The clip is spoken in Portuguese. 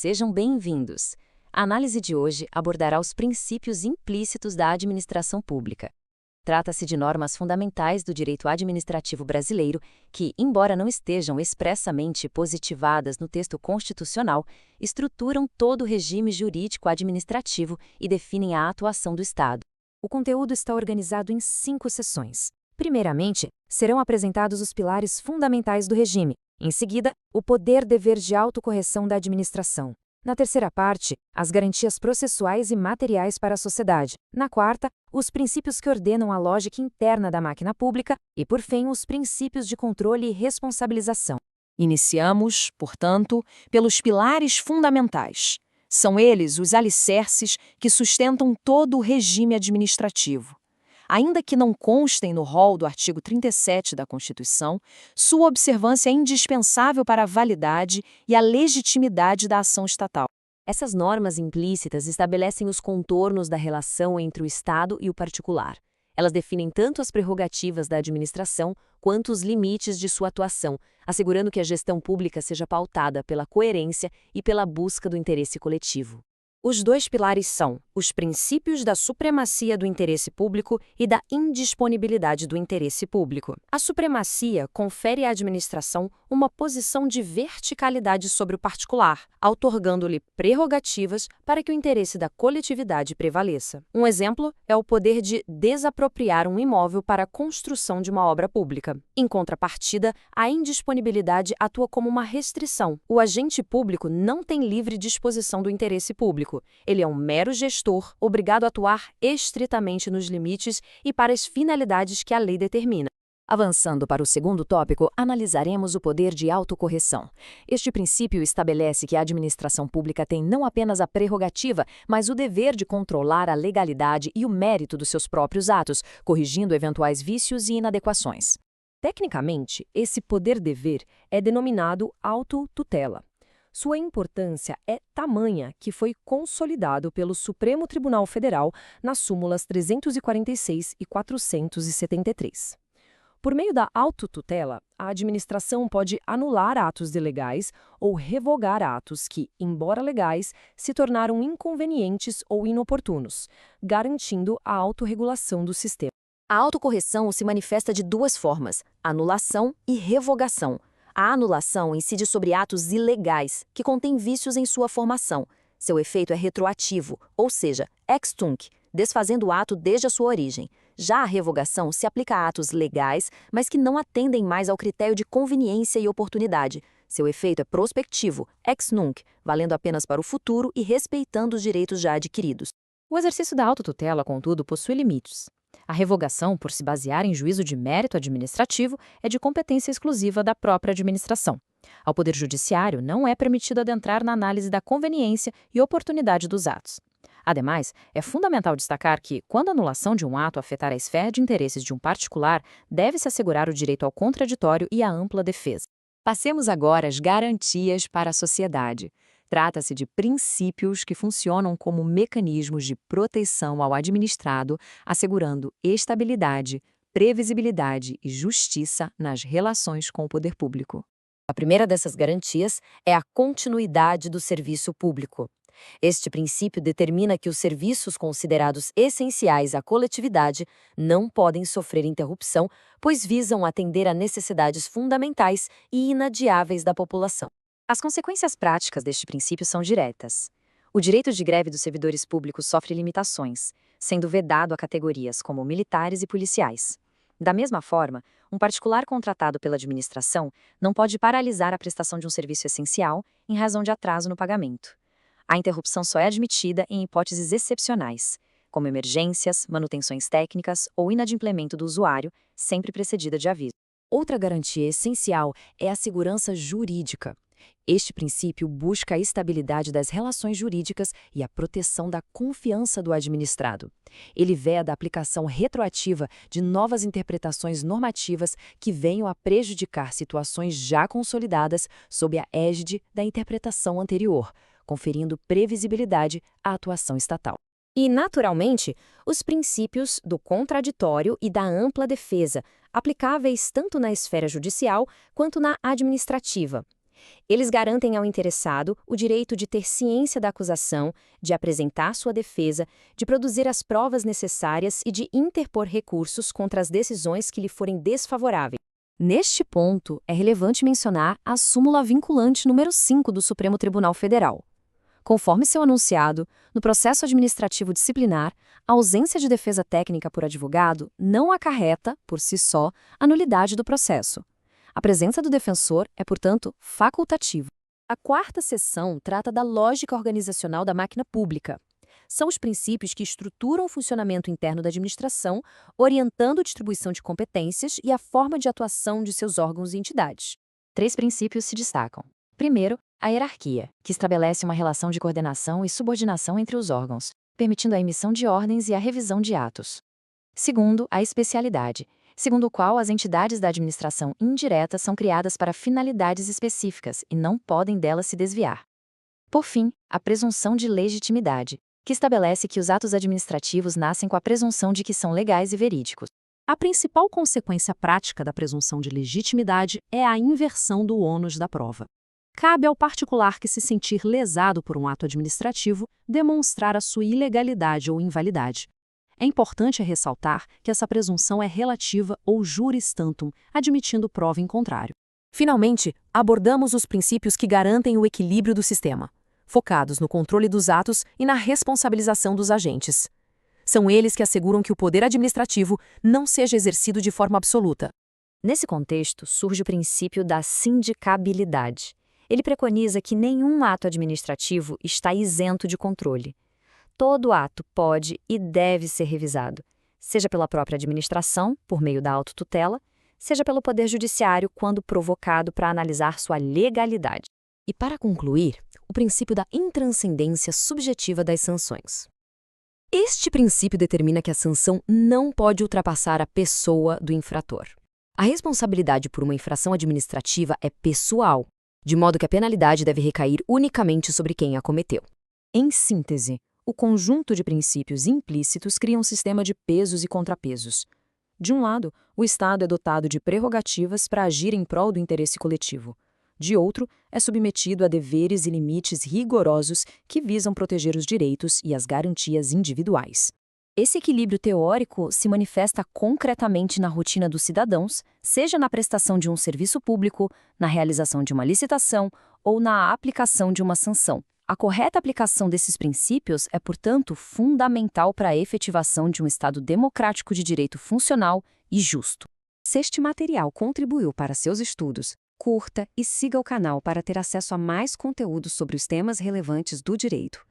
sejam bem-vindos. A análise de hoje abordará os princípios implícitos da administração pública. Trata-se de normas fundamentais do direito administrativo brasileiro que, embora não estejam expressamente positivadas no texto constitucional, estruturam todo o regime jurídico administrativo e definem a atuação do Estado. O conteúdo está organizado em 5 seções. Primeiramente, serão apresentados os pilares fundamentais do regime. Em seguida, o poder-dever de autocorreção da administração. Na terceira parte, as garantias processuais e materiais para a sociedade. Na quarta, os princípios que ordenam a lógica interna da máquina pública e, por fim, os princípios de controle e responsabilização. Iniciamos, portanto, pelos pilares fundamentais. São eles os alicerces que sustentam todo o regime administrativo. Ainda que não constem no rol do artigo 37 da Constituição, sua observância é indispensável para a validade e a legitimidade da ação estatal. Essas normas implícitas estabelecem os contornos da relação entre o Estado e o particular. Elas definem tanto as prerrogativas da administração quanto os limites de sua atuação, assegurando que a gestão pública seja pautada pela coerência e pela busca do interesse coletivo. Os 2 pilares são os princípios da supremacia do interesse público e da indisponibilidade do interesse público. A supremacia confere à administração uma posição de verticalidade sobre o particular, outorgando-lhe prerrogativas para que o interesse da coletividade prevaleça. Um exemplo é o poder de desapropriar um imóvel para a construção de uma obra pública. Em contrapartida, a indisponibilidade atua como uma restrição. O agente público não tem livre disposição do interesse público. Ele é um mero gestor, obrigado a atuar estritamente nos limites e para as finalidades que a lei determina. Avançando para o segundo tópico, analisaremos o poder de autocorreção. Este princípio estabelece que a administração pública tem não apenas a prerrogativa, mas o dever de controlar a legalidade e o mérito dos seus próprios atos, corrigindo eventuais vícios e inadequações. Tecnicamente, esse poder-dever é denominado autotutela. Sua importância é tamanha que foi consolidado pelo Supremo Tribunal Federal nas súmulas 346 e 473. Por meio da autotutela, a administração pode anular atos ilegais ou revogar atos que, embora legais, se tornaram inconvenientes ou inoportunos, garantindo a autorregulação do sistema. A autocorreção se manifesta de 2 formas: anulação e revogação. A anulação incide sobre atos ilegais, que contêm vícios em sua formação. Seu efeito é retroativo, ou seja, ex tunc, desfazendo o ato desde a sua origem. Já a revogação se aplica a atos legais, mas que não atendem mais ao critério de conveniência e oportunidade. Seu efeito é prospectivo, ex nunc, valendo apenas para o futuro e respeitando os direitos já adquiridos. O exercício da autotutela, contudo, possui limites. A revogação, por se basear em juízo de mérito administrativo, é de competência exclusiva da própria administração. Ao Poder Judiciário não é permitido adentrar na análise da conveniência e oportunidade dos atos. Ademais, é fundamental destacar que, quando a anulação de um ato afetar a esfera de interesses de um particular, deve-se assegurar o direito ao contraditório e à ampla defesa. Passemos agora às garantias para a sociedade. Trata-se de princípios que funcionam como mecanismos de proteção ao administrado, assegurando estabilidade, previsibilidade e justiça nas relações com o poder público. A primeira dessas garantias é a continuidade do serviço público. Este princípio determina que os serviços considerados essenciais à coletividade não podem sofrer interrupção, pois visam atender a necessidades fundamentais e inadiáveis da população. As consequências práticas deste princípio são diretas. O direito de greve dos servidores públicos sofre limitações, sendo vedado a categorias como militares e policiais. Da mesma forma, um particular contratado pela administração não pode paralisar a prestação de um serviço essencial em razão de atraso no pagamento. A interrupção só é admitida em hipóteses excepcionais, como emergências, manutenções técnicas ou inadimplemento do usuário, sempre precedida de aviso. Outra garantia essencial é a segurança jurídica. Este princípio busca a estabilidade das relações jurídicas e a proteção da confiança do administrado. Ele veda a aplicação retroativa de novas interpretações normativas que venham a prejudicar situações já consolidadas sob a égide da interpretação anterior, conferindo previsibilidade à atuação estatal. E, naturalmente, os princípios do contraditório e da ampla defesa, aplicáveis tanto na esfera judicial quanto na administrativa. Eles garantem ao interessado o direito de ter ciência da acusação, de apresentar sua defesa, de produzir as provas necessárias e de interpor recursos contra as decisões que lhe forem desfavoráveis. Neste ponto, é relevante mencionar a súmula vinculante número 5 do Supremo Tribunal Federal. Conforme seu anunciado, no processo administrativo disciplinar, a ausência de defesa técnica por advogado não acarreta, por si só, a nulidade do processo. A presença do defensor é, portanto, facultativa. A quarta seção trata da lógica organizacional da máquina pública. São os princípios que estruturam o funcionamento interno da administração, orientando a distribuição de competências e a forma de atuação de seus órgãos e entidades. 3 princípios se destacam. Primeiro, a hierarquia, que estabelece uma relação de coordenação e subordinação entre os órgãos, permitindo a emissão de ordens e a revisão de atos. Segundo, a especialidade, segundo o qual as entidades da administração indireta são criadas para finalidades específicas e não podem delas se desviar. Por fim, a presunção de legitimidade, que estabelece que os atos administrativos nascem com a presunção de que são legais e verídicos. A principal consequência prática da presunção de legitimidade é a inversão do ônus da prova. Cabe ao particular que se sentir lesado por um ato administrativo demonstrar a sua ilegalidade ou invalidade. É importante ressaltar que essa presunção é relativa ou juris tantum, admitindo prova em contrário. Finalmente, abordamos os princípios que garantem o equilíbrio do sistema, focados no controle dos atos e na responsabilização dos agentes. São eles que asseguram que o poder administrativo não seja exercido de forma absoluta. Nesse contexto, surge o princípio da sindicabilidade. Ele preconiza que nenhum ato administrativo está isento de controle. Todo ato pode e deve ser revisado, seja pela própria administração, por meio da autotutela, seja pelo Poder Judiciário quando provocado para analisar sua legalidade. E para concluir, o princípio da intranscendência subjetiva das sanções. Este princípio determina que a sanção não pode ultrapassar a pessoa do infrator. A responsabilidade por uma infração administrativa é pessoal, de modo que a penalidade deve recair unicamente sobre quem a cometeu. Em síntese, o conjunto de princípios implícitos cria um sistema de pesos e contrapesos. De um lado, o Estado é dotado de prerrogativas para agir em prol do interesse coletivo. De outro, é submetido a deveres e limites rigorosos que visam proteger os direitos e as garantias individuais. Esse equilíbrio teórico se manifesta concretamente na rotina dos cidadãos, seja na prestação de um serviço público, na realização de uma licitação ou na aplicação de uma sanção. A correta aplicação desses princípios é, portanto, fundamental para a efetivação de um Estado democrático de direito funcional e justo. Se este material contribuiu para seus estudos, curta e siga o canal para ter acesso a mais conteúdos sobre os temas relevantes do direito.